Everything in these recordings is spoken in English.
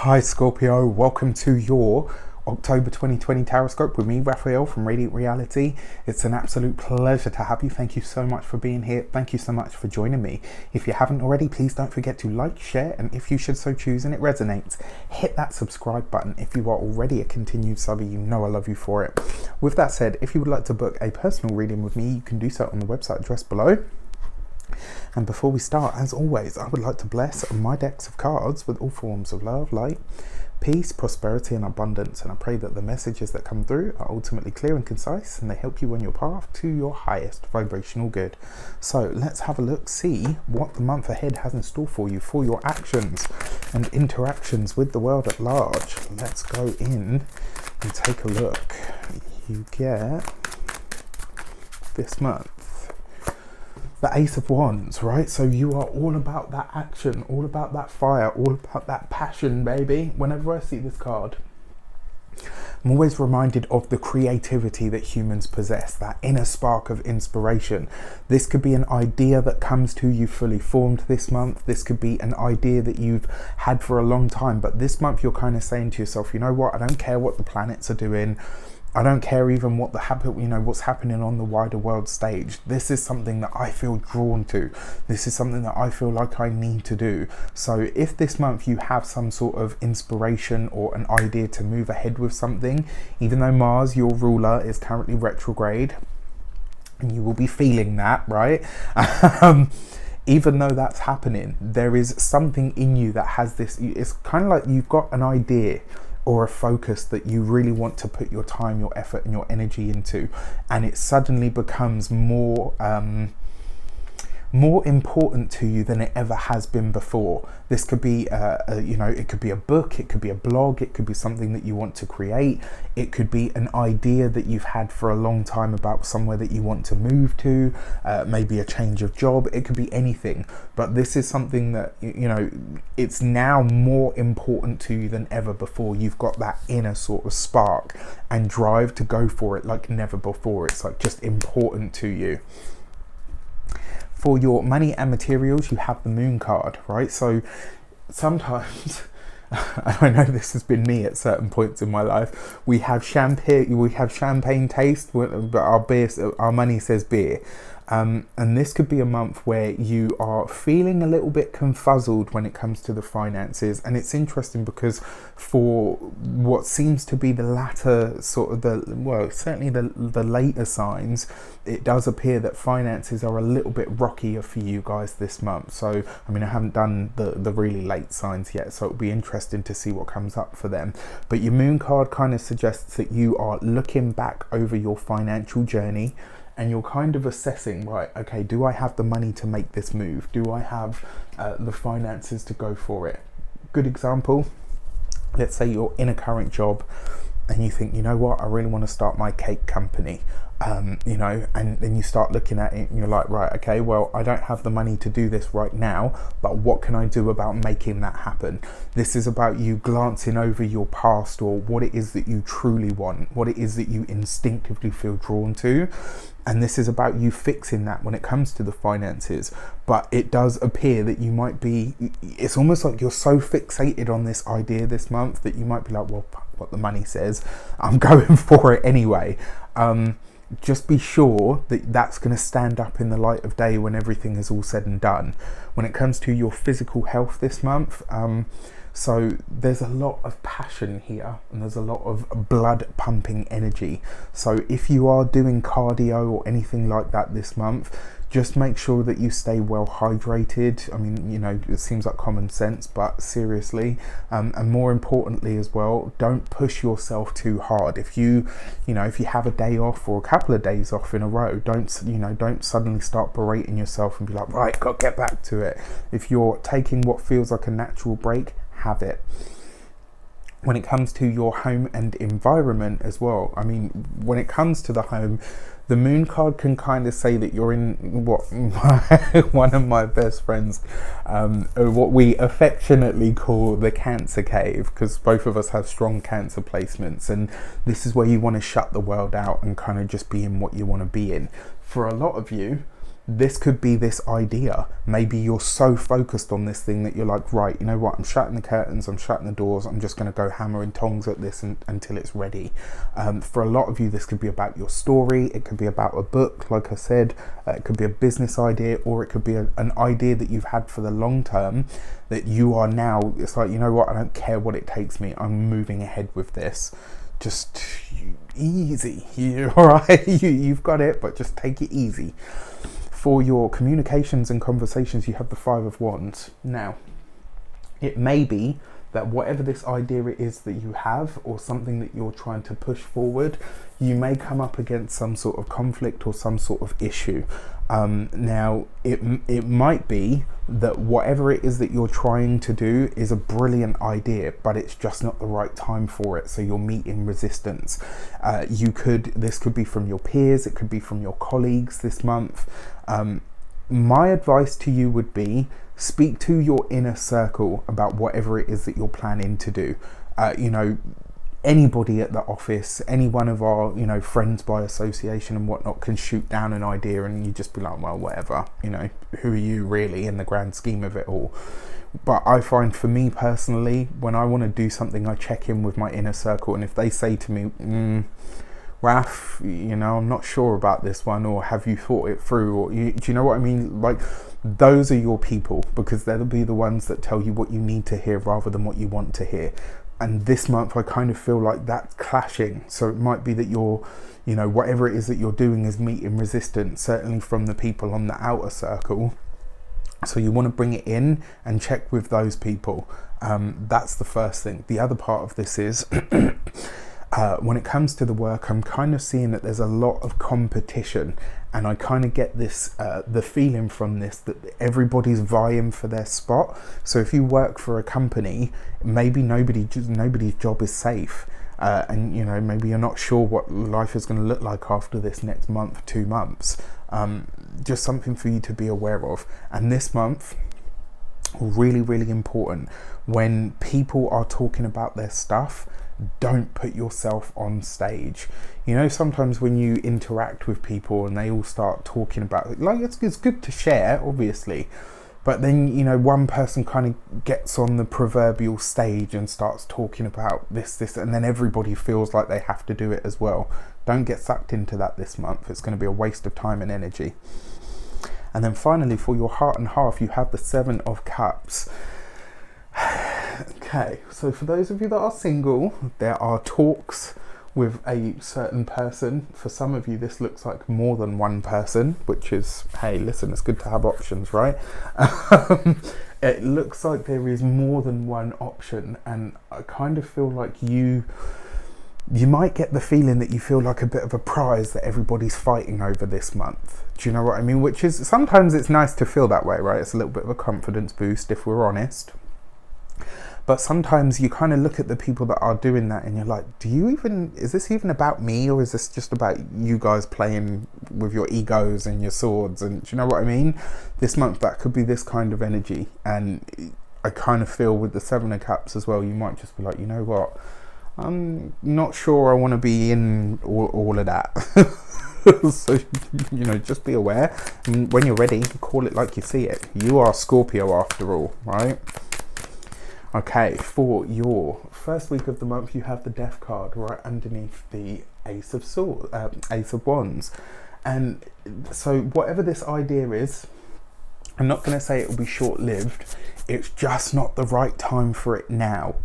Hi Scorpio, welcome to your October 2020 Tarot with me, Raphael from Radiant Reality. It's an absolute pleasure to have you. Thank you so much for being here. Thank you so much for joining me. If you haven't already, please don't forget to like, share, and if you should so choose and it resonates, hit that subscribe button. If you are already a continued subby, you know I love you for it. With that said, if you would like to book a personal reading with me, you can do so on the website address below. And before we start, as always, I would like to bless my decks of cards with all forms of love, light, peace, prosperity, and abundance. And I pray that the messages that come through are ultimately clear and concise, and they help you on your path to your highest vibrational good. So let's have a look, see what the month ahead has in store for you, for your actions and interactions with the world at large. Let's go in and take a look. You get this month the Ace of Wands, right? So you are all about that action, all about that fire, all about that passion, baby. Whenever I see this card, I'm always reminded of the creativity that humans possess, that inner spark of inspiration. This could be an idea that comes to you fully formed this month. This could be an idea that you've had for a long time, but this month you're kind of saying to yourself, you know what, I don't care what the planets are doing. I don't care even what what's happening on the wider world stage. This is something that I feel drawn to. This is something that I feel like I need to do. So if this month you have some sort of inspiration or an idea to move ahead with something, even though Mars, your ruler, is currently retrograde, and you will be feeling that, right? Even though that's happening, there is something in you that has this, it's kind of like you've got an idea or a focus that you really want to put your time, your effort, and your energy into, and it suddenly becomes more important to you than it ever has been before. This could be, it could be a book, it could be a blog, it could be something that you want to create, it could be an idea that you've had for a long time about somewhere that you want to move to, maybe a change of job, it could be anything. But this is something that, it's now more important to you than ever before. You've got that inner sort of spark and drive to go for it like never before. It's like just important to you. For your money and materials, you have the Moon card, right? So sometimes, I know this has been me at certain points in my life, we have champagne taste, but our money says beer. And this could be a month where you are feeling a little bit confuzzled when it comes to the finances. And it's interesting because for what seems to be the latter sort of certainly the later signs, it does appear that finances are a little bit rockier for you guys this month. So, I mean, I haven't done the really late signs yet, so it'll be interesting to see what comes up for them. But your Moon card kind of suggests that you are looking back over your financial journey, and you're kind of assessing, right, okay, do I have the money to make this move? Do I have the finances to go for it? Good example, let's say you're in a current job and you think, you know what, I really want to start my cake company. And then you start looking at it and you're like, right, okay, well, I don't have the money to do this right now, but what can I do about making that happen? This is about you glancing over your past, or what it is that you truly want, what it is that you instinctively feel drawn to. And this is about you fixing that when it comes to the finances. But it does appear that you might be, it's almost like you're so fixated on this idea this month that you might be like, well, what the money says, I'm going for it anyway. Just be sure that that's going to stand up in the light of day when everything is all said and done. When it comes to your physical health this month, so there's a lot of passion here and there's a lot of blood pumping energy. So if you are doing cardio or anything like that this month, just make sure that you stay well hydrated. I mean, it seems like common sense, but seriously, and more importantly as well, don't push yourself too hard. If you have a day off or a couple of days off in a row, don't suddenly start berating yourself and be like, right, got to get back to it. If you're taking what feels like a natural break, have it. When it comes to your home and environment as well, I mean, when it comes to the home, the Moon card can kind of say that you're in what one of my best friends, what we affectionately call the Cancer cave, because both of us have strong Cancer placements, and this is where you want to shut the world out and kind of just be in what you want to be in. For a lot of you, this could be this idea. Maybe you're so focused on this thing that you're like, right, you know what, I'm shutting the curtains, I'm shutting the doors, I'm just going to go hammer and tongs at this until it's ready. For a lot of you, this could be about your story, it could be about a book, like I said, it could be a business idea, or it could be an idea that you've had for the long term that you are now, it's like, you know what, I don't care what it takes me, I'm moving ahead with this. Just easy, all right, you've got it, but just take it easy. For your communications and conversations, you have the Five of Wands. Now, it may be that whatever this idea is that you have, or something that you're trying to push forward, you may come up against some sort of conflict or some sort of issue. Now, it might be that whatever it is that you're trying to do is a brilliant idea, but it's just not the right time for it, so you're meeting resistance. This could be from your peers, it could be from your colleagues this month. My advice to you would be, speak to your inner circle about whatever it is that you're planning to do. Anybody at the office, any one of our, friends by association and whatnot can shoot down an idea, and you just be like, well, whatever, who are you really in the grand scheme of it all? But I find, for me personally, when I want to do something, I check in with my inner circle, and if they say to me, Raf, I'm not sure about this one, or have you thought it through, or do you know what I mean? Like, those are your people, because they'll be the ones that tell you what you need to hear rather than what you want to hear. And this month I kind of feel like that's clashing. So it might be that you're, whatever it is that you're doing is meeting resistance, certainly from the people on the outer circle. So you want to bring it in and check with those people. That's the first thing. The other part of this is, when it comes to the work, I'm kind of seeing that there's a lot of competition, and I kind of get this, the feeling from this that everybody's vying for their spot. So if you work for a company, maybe nobody's job is safe, and maybe you're not sure what life is going to look like after this next month, 2 months. Just something for you to be aware of. And this month, really, really important, when people are talking about their stuff, don't put yourself on stage. Sometimes when you interact with people and they all start talking about it, like, it's good to share, obviously, but then one person kind of gets on the proverbial stage and starts talking about this, and then everybody feels like they have to do it as well. Don't get sucked into that this month. It's going to be a waste of time and energy. And then finally, for your heart and half, you have the Seven of Cups. Okay, so for those of you that are single, there are talks with a certain person. For some of you, this looks like more than one person, which is, hey, listen, it's good to have options, right? It looks like there is more than one option, and I kind of feel like you might get the feeling that you feel like a bit of a prize that everybody's fighting over this month. Do you know what I mean? Which is, sometimes it's nice to feel that way, right? It's a little bit of a confidence boost, if we're honest. But sometimes you kind of look at the people that are doing that and you're like, is this even about me, or is this just about you guys playing with your egos and your swords? And do you know what I mean? This month, that could be this kind of energy. And I kind of feel with the Seven of Cups as well, you might just be like, you know what? I'm not sure I want to be in all of that. So, just be aware. And when you're ready, call it like you see it. You are Scorpio after all, right? Okay, for your first week of the month, you have the Death card right underneath the Ace of Wands. And so whatever this idea is, I'm not going to say it will be short-lived. It's just not the right time for it now.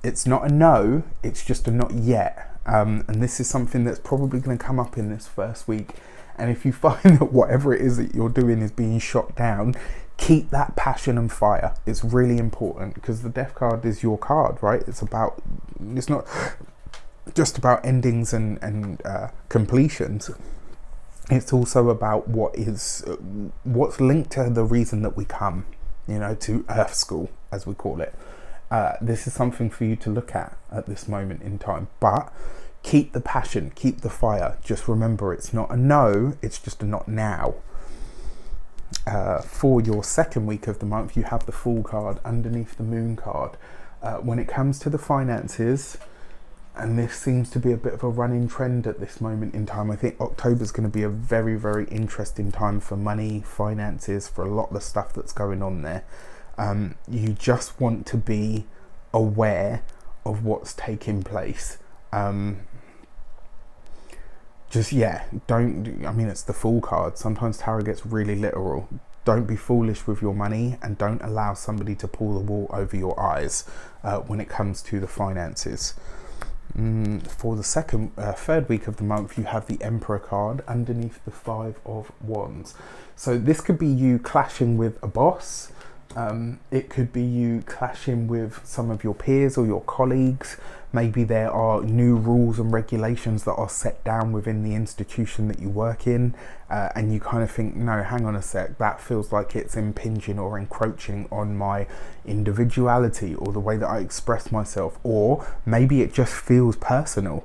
It's not a no, it's just a not yet. And this is something that's probably going to come up in this first week. And if you find that whatever it is that you're doing is being shot down, keep that passion and fire. It's really important, because the Death card is your card, right? It's not just about endings and completions. It's also about what's linked to the reason that we come, to Earth School, as we call it. This is something for you to look at this moment in time. But keep the passion, keep the fire. Just remember, it's not a no, it's just a not now. For your second week of the month, you have the Fool card underneath the Moon card. When it comes to the finances, And this seems to be a bit of a running trend at this moment in time. I think October is going to be a very, very interesting time for money, finances, for a lot of the stuff that's going on there. You just want to be aware of what's taking place. It's the Fool card. Sometimes tarot gets really literal. Don't be foolish with your money, and don't allow somebody to pull the wool over your eyes when it comes to the finances. For the third week of the month, you have the Emperor card underneath the Five of Wands. So this could be you clashing with a boss. It could be you clashing with some of your peers or your colleagues. Maybe there are new rules and regulations that are set down within the institution that you work in, and you kind of think, no, hang on a sec, that feels like it's impinging or encroaching on my individuality or the way that I express myself. Or maybe it just feels personal.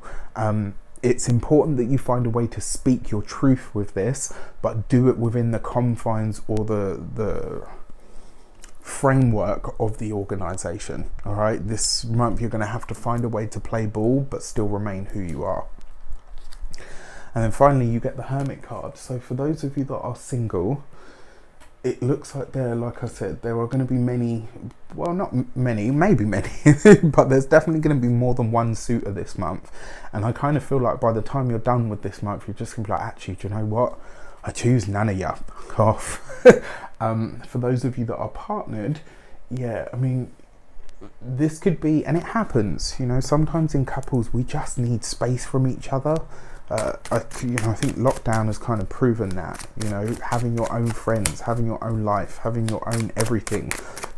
It's important that you find a way to speak your truth with this, but do it within the confines or the framework of the organization. All right, this month you're going to have to find a way to play ball but still remain who you are. And then finally you get the Hermit card. So for those of you that are single, it looks like like I said, there are going to be many, well, not many, maybe many, but there's definitely going to be more than one suitor this month. And I kind of feel like by the time you're done with this month, you're just going to be like, actually, do you know what? I choose none of you. Off. For those of you that are partnered, yeah, I mean, this could be, and it happens, you know, sometimes in couples we just need space from each other. I think lockdown has kind of proven that, you know, having your own friends, having your own life, having your own everything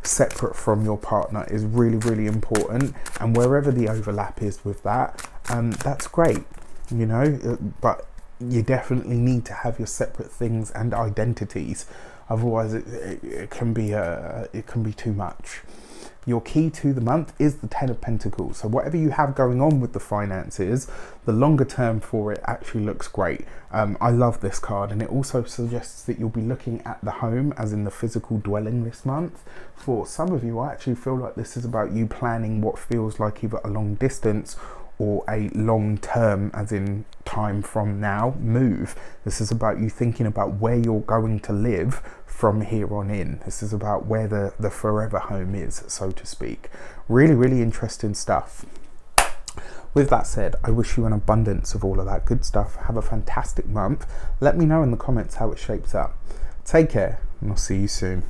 separate from your partner is really, really important. And wherever the overlap is with that, that's great, you know, but you definitely need to have your separate things and identities. Otherwise it can be too much. Your key to the month is the Ten of Pentacles. So whatever you have going on with the finances, the longer term for it actually looks great. I love this card, and it also suggests that you'll be looking at the home, as in the physical dwelling, this month. For some of you, I actually feel like this is about you planning what feels like either a long distance or a long term, as in time from now, move. This is about you thinking about where you're going to live from here on in. This is about where the forever home is, so to speak. Really, really interesting stuff. With that said, I wish you an abundance of all of that good stuff. Have a fantastic month. Let me know in the comments how it shapes up. Take care, and I'll see you soon.